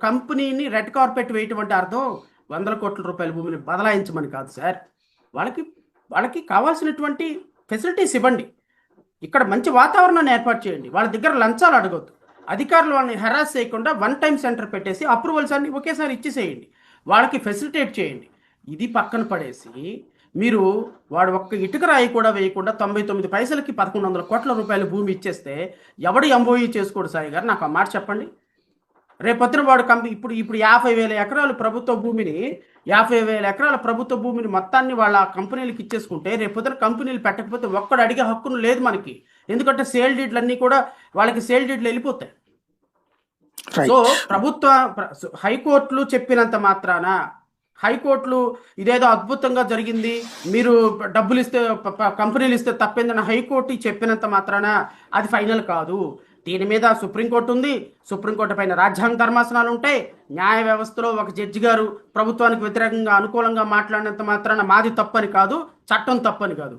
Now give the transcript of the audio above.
కంపెనీని red carpet వేయటం అంటే అర్థం 100 కోట్ల రూపాయల భూమిని బదలాయించమని కాదు సార్. వాళ్ళకి వాళ్ళకి కావాల్సినటువంటి ఫెసిలిటీస్ ఇవ్వండి. ఇక్కడ మంచి వాతావరణాన్ని ఏర్పాటు చేయండి. వాళ్ళ దగ్గర లంచాలు అడగొద్దు. అధికారులు వాళ్ళని హెరాస్ చేయకుండా వన్ టైం సెంటర్ పెట్టేసి అప్రూవల్స్ అన్ని ఒకేసారి ఇచ్చేసేయండి. వాళ్ళకి ఫెసిలిటేట్ చేయండి. ఇది పక్కన పడేసి మీరు వాడు ఒక్క ఇటుక రాయి కూడా వేయకుండా 99 పైసలకి 1100 కోట్ల రూపాయల భూమి ఇచ్చేస్తే ఎవడు ఎంఓఈ చేసుకోడు సాయి గారు? నాకు ఆ మాట చెప్పండి. రేపొద్దున వాడు ఇప్పుడు ఇప్పుడు 50,000 ఎకరాలు ప్రభుత్వ భూమిని 50,000 ఎకరాల ప్రభుత్వ భూమిని మొత్తాన్ని వాళ్ళ కంపెనీలకు ఇచ్చేసుకుంటే రేపొద్దున కంపెనీలు పెట్టకపోతే ఒక్కడు అడిగే హక్కును లేదు మనకి. ఎందుకంటే సేల్ డీడ్లు అన్నీ కూడా వాళ్ళకి సేల్ డీడ్లు వెళ్ళిపోతాయి. సో ప్రభుత్వ హైకోర్టులు చెప్పినంత మాత్రాన హైకోర్టులు ఇదేదో అద్భుతంగా జరిగింది, మీరు డబ్బులు ఇస్తే కంపెనీలు ఇస్తే తప్పేందని హైకోర్టు చెప్పినంత మాత్రాన అది ఫైనల్ కాదు. దీని మీద సుప్రీంకోర్టు ఉంది. సుప్రీంకోర్టు పైన రాజ్యాంగ ధర్మాసనాలు ఉంటాయి. న్యాయ వ్యవస్థలో ఒక జడ్జి గారు ప్రభుత్వానికి వ్యతిరేకంగా అనుకూలంగా మాట్లాడినంత మాత్రాన మాది తప్పని కాదు, చట్టం తప్పని కాదు.